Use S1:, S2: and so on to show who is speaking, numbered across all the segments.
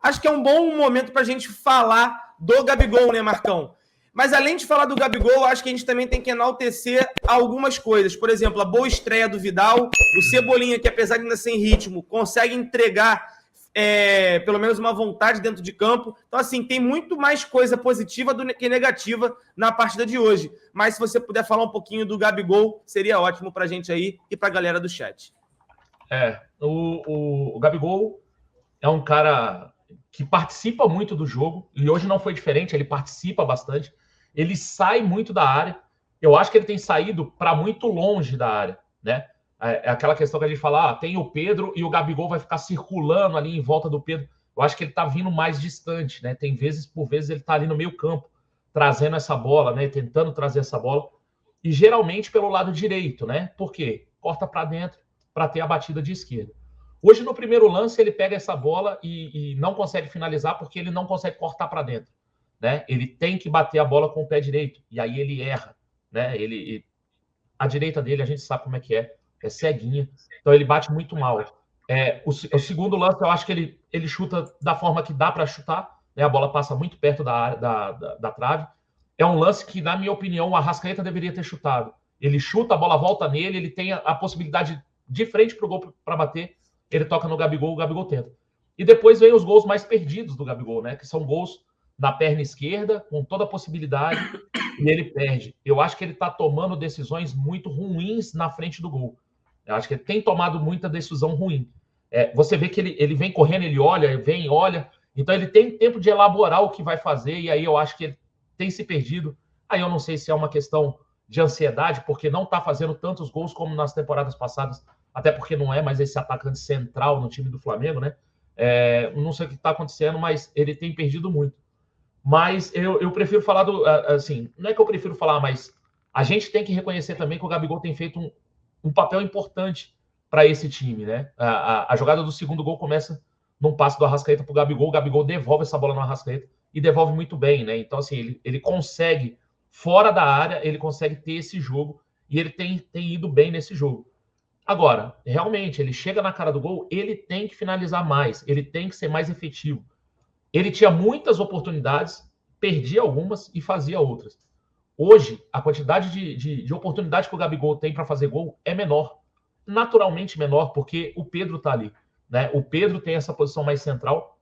S1: Acho que é um bom momento para a gente falar do Gabigol, né, Marcão? Mas além de falar do Gabigol, acho que a gente também tem que enaltecer algumas coisas. Por exemplo, a boa estreia do Vidal, o Cebolinha, que apesar de ainda sem ritmo, consegue entregar pelo menos uma vontade dentro de campo. Então, assim, tem muito mais coisa positiva do que negativa na partida de hoje. Mas se você puder falar um pouquinho do Gabigol, seria ótimo para a gente aí e para a galera do chat.
S2: O Gabigol é um cara que participa muito do jogo, e hoje não foi diferente, ele participa bastante, ele sai muito da área, eu acho que ele tem saído para muito longe da área, né? É aquela questão que a gente fala, tem o Pedro e o Gabigol vai ficar circulando ali em volta do Pedro, eu acho que ele tá vindo mais distante, né? Tem vezes, por vezes, ele tá ali no meio campo, trazendo essa bola, né? Tentando trazer essa bola, e geralmente pelo lado direito, né? Por quê? Corta para dentro para ter a batida de esquerda. Hoje, no primeiro lance, ele pega essa bola e não consegue finalizar porque ele não consegue cortar para dentro, né? Ele tem que bater a bola com o pé direito, e aí ele erra, né? A direita dele, a gente sabe como é ceguinha, então ele bate muito mal. O segundo lance, eu acho que ele chuta da forma que dá para chutar, né? A bola passa muito perto da trave. É um lance que, na minha opinião, o Arrascaeta deveria ter chutado. Ele chuta, a bola volta nele, ele tem a possibilidade de frente para o gol para bater, ele toca no Gabigol, o Gabigol tenta. E depois vem os gols mais perdidos do Gabigol, né? Que são gols na perna esquerda, com toda a possibilidade, e ele perde. Eu acho que ele está tomando decisões muito ruins na frente do gol. Eu acho que ele tem tomado muita decisão ruim. Você vê que ele vem correndo, ele olha, vem, olha. Então ele tem tempo de elaborar o que vai fazer, e aí eu acho que ele tem se perdido. Aí eu não sei se é uma questão de ansiedade, porque não está fazendo tantos gols como nas temporadas passadas, até porque não é mais esse atacante central no time do Flamengo, né? Não sei o que está acontecendo, mas ele tem perdido muito. Mas eu prefiro falar assim, não é que eu prefiro falar, mas a gente tem que reconhecer também que o Gabigol tem feito um papel importante para esse time, né? A jogada do segundo gol começa num passe do Arrascaeta para o Gabigol devolve essa bola no Arrascaeta e devolve muito bem, né? Então, assim, ele consegue, fora da área, ele consegue ter esse jogo e ele tem ido bem nesse jogo. Agora, realmente, ele chega na cara do gol, ele tem que finalizar mais, ele tem que ser mais efetivo. Ele tinha muitas oportunidades, perdia algumas e fazia outras. Hoje, a quantidade de oportunidades que o Gabigol tem para fazer gol é menor. Naturalmente menor, porque o Pedro está ali, né? O Pedro tem essa posição mais central.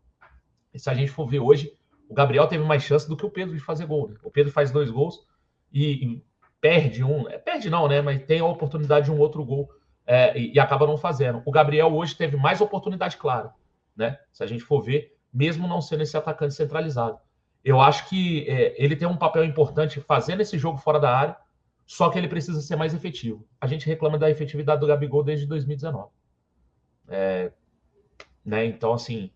S2: E se a gente for ver hoje, o Gabriel teve mais chance do que o Pedro de fazer gol, né? O Pedro faz 2 gols e perde um. Perde não, né? Mas tem a oportunidade de um outro gol e acaba não fazendo. O Gabriel hoje teve mais oportunidade clara, né? Se a gente for ver, mesmo não sendo esse atacante centralizado. Eu acho que ele tem um papel importante fazendo esse jogo fora da área, só que ele precisa ser mais efetivo. A gente reclama da efetividade do Gabigol desde 2019. Né? Então, assim,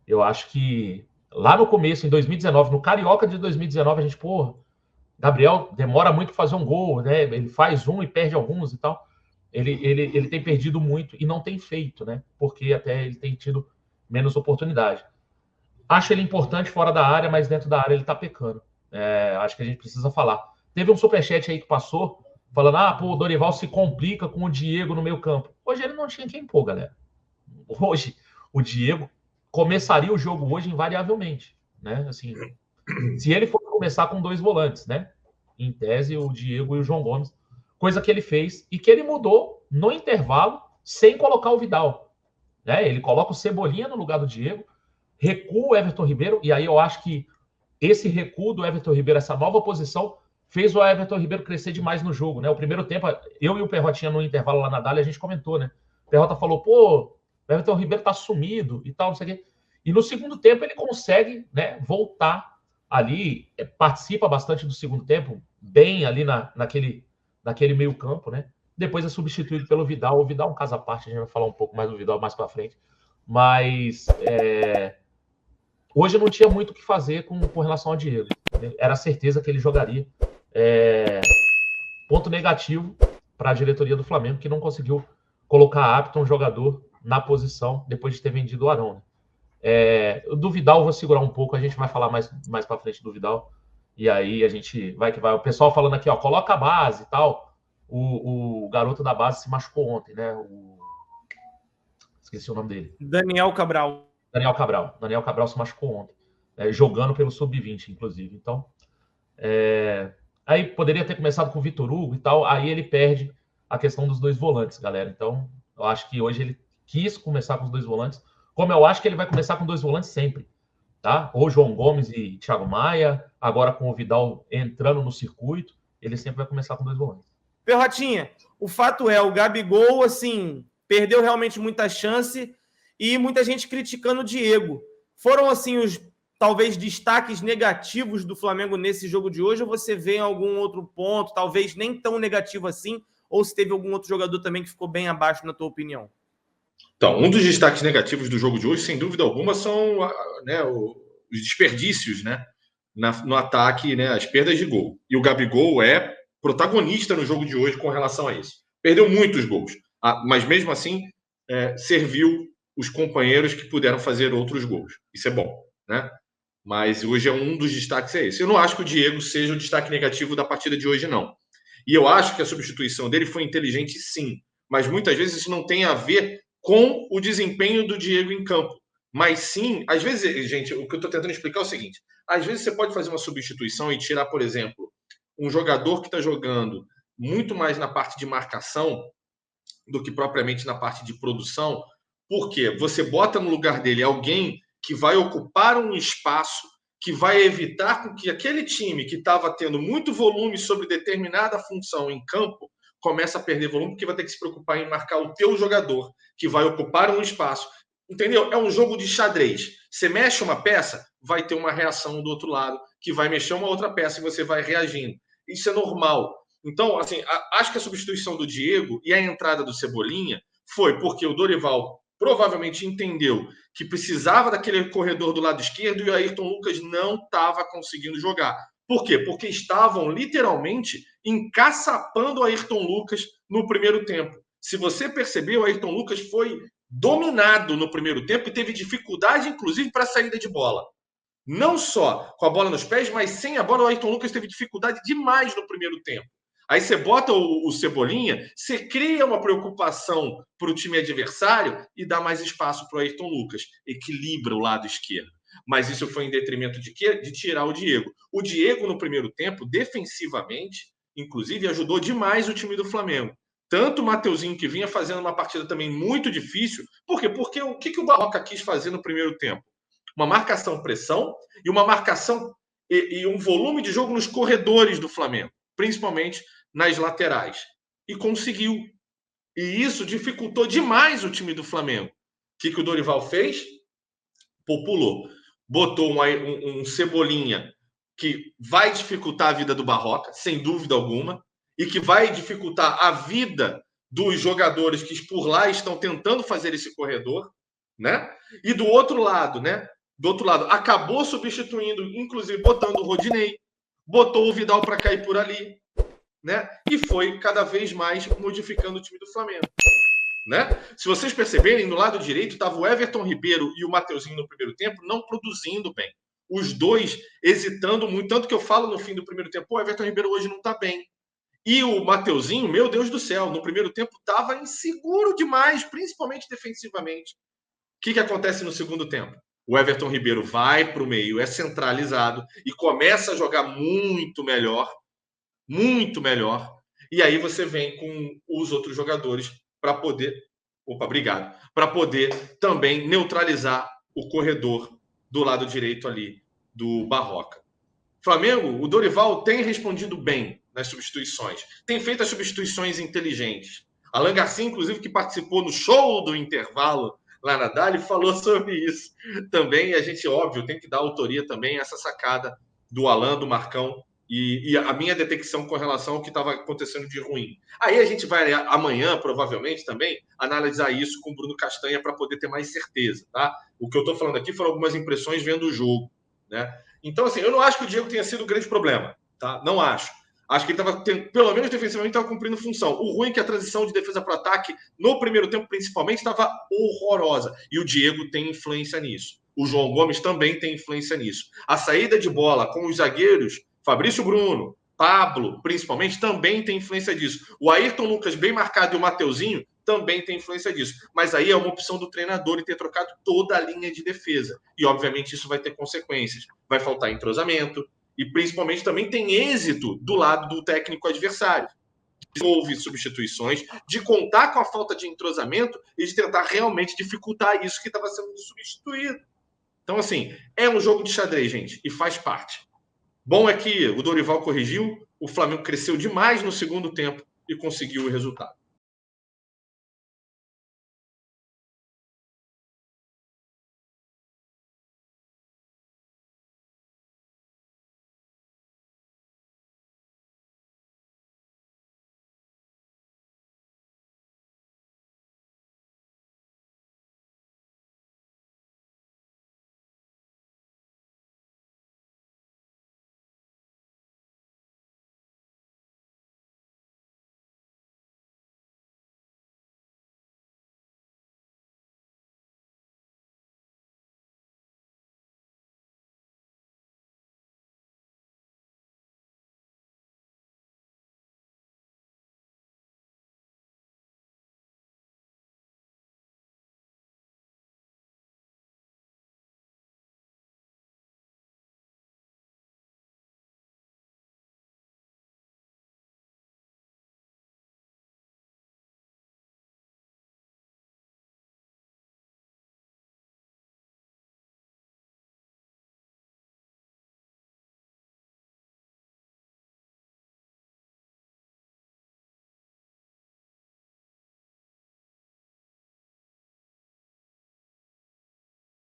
S2: eu acho que lá no começo, em 2019, no Carioca de 2019, a gente, Gabriel demora muito para fazer um gol, né? Ele faz um e perde alguns e tal. Ele tem perdido muito e não tem feito, né? Porque até ele tem tido menos oportunidade. Acho ele importante fora da área, mas dentro da área ele tá pecando. Acho que a gente precisa falar. Teve um superchat aí que passou, falando, o Dorival se complica com o Diego no meio campo. Hoje ele não tinha quem pôr, galera. Hoje, o Diego começaria o jogo hoje invariavelmente, né? Assim, se ele for começar com 2 volantes, né? Em tese, o Diego e o João Gomes. Coisa que ele fez e que ele mudou no intervalo sem colocar o Vidal. Né? Ele coloca o Cebolinha no lugar do Diego, recua o Everton Ribeiro, e aí eu acho que esse recuo do Everton Ribeiro, essa nova posição, fez o Everton Ribeiro crescer demais no jogo, né? O primeiro tempo, eu e o Perrotinha no intervalo lá na Dália, a gente comentou, né? O Perrota falou, o Everton Ribeiro tá sumido e tal, não sei o quê. E no segundo tempo ele consegue, né, voltar ali, participa bastante do segundo tempo, bem ali naquele meio campo, né? Depois é substituído pelo Vidal. O Vidal é um caso à parte, a gente vai falar um pouco mais do Vidal mais para frente. Mas hoje não tinha muito o que fazer com relação ao Diego. Era certeza que ele jogaria. Ponto negativo para a diretoria do Flamengo, que não conseguiu colocar apto um jogador na posição depois de ter vendido o Arão. Do Vidal eu vou segurar um pouco, a gente vai falar mais para frente do Vidal. E aí a gente vai que vai. O pessoal falando aqui, coloca a base e tal. O garoto da base se machucou ontem, né? Esqueci o nome dele.
S1: Daniel Cabral.
S2: Daniel Cabral. Daniel Cabral se machucou ontem, jogando pelo Sub-20, inclusive. Então, aí poderia ter começado com o Vitor Hugo e tal, aí ele perde a questão dos 2 volantes, galera. Então, eu acho que hoje ele quis começar com os 2 volantes, como eu acho que ele vai começar com 2 volantes sempre, tá? Ou João Gomes e Thiago Maia, agora com o Vidal entrando no circuito, ele sempre vai começar com 2 volantes.
S1: Perrotinha, o fato é, o Gabigol, assim, perdeu realmente muita chance e muita gente criticando o Diego. Foram, assim, os talvez destaques negativos do Flamengo nesse jogo de hoje, ou você vê em algum outro ponto, talvez nem tão negativo assim, ou se teve algum outro jogador também que ficou bem abaixo, na tua opinião?
S3: Então, um dos destaques negativos do jogo de hoje, sem dúvida alguma, são, né, os desperdícios, né, no ataque, né, as perdas de gol. E o Gabigol é protagonista no jogo de hoje com relação a isso. Perdeu muitos gols, mas mesmo assim serviu os companheiros que puderam fazer outros gols. Isso é bom, né? Mas hoje um dos destaques é esse. Eu não acho que o Diego seja o destaque negativo da partida de hoje, não. E eu acho que a substituição dele foi inteligente, sim. Mas muitas vezes isso não tem a ver com o desempenho do Diego em campo. Mas sim, às vezes, gente, o que eu estou tentando explicar é o seguinte. Às vezes você pode fazer uma substituição e tirar, por exemplo, um jogador que está jogando muito mais na parte de marcação do que propriamente na parte de produção, porque você bota no lugar dele alguém que vai ocupar um espaço, que vai evitar com que aquele time que estava tendo muito volume sobre determinada função em campo comece a perder volume, porque vai ter que se preocupar em marcar o teu jogador, que vai ocupar um espaço. Entendeu? É um jogo de xadrez. Você mexe uma peça, vai ter uma reação do outro lado, que vai mexer uma outra peça e você vai reagindo. Isso é normal. Então, assim, acho que a substituição do Diego e a entrada do Cebolinha foi porque o Dorival provavelmente entendeu que precisava daquele corredor do lado esquerdo e o Ayrton Lucas não estava conseguindo jogar. Por quê? Porque estavam literalmente encaçapando o Ayrton Lucas no primeiro tempo. Se você percebeu, o Ayrton Lucas foi dominado no primeiro tempo e teve dificuldade, inclusive, para a saída de bola. Não só com a bola nos pés, mas sem a bola, o Ayrton Lucas teve dificuldade demais no primeiro tempo. Aí você bota o Cebolinha, você cria uma preocupação para o time adversário e dá mais espaço para o Ayrton Lucas. Equilibra o lado esquerdo. Mas isso foi em detrimento de quê? De tirar o Diego. O Diego, no primeiro tempo, defensivamente, inclusive, ajudou demais o time do Flamengo. Tanto o Mateuzinho, que vinha fazendo uma partida também muito difícil. Por quê? Porque o que o Barroca quis fazer no primeiro tempo? Uma marcação-pressão e uma marcação e um volume de jogo nos corredores do Flamengo, principalmente nas laterais. E conseguiu. E isso dificultou demais o time do Flamengo. O que o Dorival fez? Populou. Botou um Cebolinha que vai dificultar a vida do Barroca, sem dúvida alguma, e que vai dificultar a vida dos jogadores que por lá estão tentando fazer esse corredor, né? E do outro lado, né? Do outro lado, acabou substituindo, inclusive botando o Rodinei, botou o Vidal para cair por ali, né? E foi cada vez mais modificando o time do Flamengo, né? Se vocês perceberem, no lado direito estava o Everton Ribeiro e o Mateuzinho no primeiro tempo não produzindo bem. Os dois hesitando muito, tanto que eu falo no fim do primeiro tempo, o Everton Ribeiro hoje não está bem. E o Mateuzinho, meu Deus do céu, no primeiro tempo estava inseguro demais, principalmente defensivamente. O que acontece no segundo tempo? O Everton Ribeiro vai para o meio, é centralizado e começa a jogar muito melhor. Muito melhor. E aí você vem com os outros jogadores para poder... Opa, obrigado. Para poder também neutralizar o corredor do lado direito ali do Barroca. Flamengo, o Dorival tem respondido bem nas substituições. Tem feito as substituições inteligentes. Alan Garcia, inclusive, que participou no show do intervalo lá na Dali, falou sobre isso também. A gente, óbvio, tem que dar autoria também a essa sacada do Alan, do Marcão, e a minha detecção com relação ao que estava acontecendo de ruim. Aí a gente vai amanhã, provavelmente, também, analisar isso com o Bruno Castanha para poder ter mais certeza, tá? O que eu estou falando aqui foram algumas impressões vendo o jogo, né? Então, assim, eu não acho que o Diego tenha sido o grande problema, tá? Não acho. Acho que ele estava, pelo menos defensivamente, estava cumprindo função. O ruim é que a transição de defesa para o ataque, no primeiro tempo, principalmente, estava horrorosa. E o Diego tem influência nisso. O João Gomes também tem influência nisso. A saída de bola com os zagueiros, Fabrício Bruno, Pablo, principalmente, também tem influência disso. O Ayrton Lucas bem marcado e o Mateuzinho também tem influência disso. Mas aí é uma opção do treinador em ter trocado toda a linha de defesa. E, obviamente, isso vai ter consequências. Vai faltar entrosamento e, principalmente, também tem êxito do lado do técnico adversário. Houve substituições, de contar com a falta de entrosamento e de tentar realmente dificultar isso que estava sendo substituído. Então, assim, é um jogo de xadrez, gente, e faz parte. Bom é que o Dorival corrigiu, o Flamengo cresceu demais no segundo tempo e conseguiu o resultado.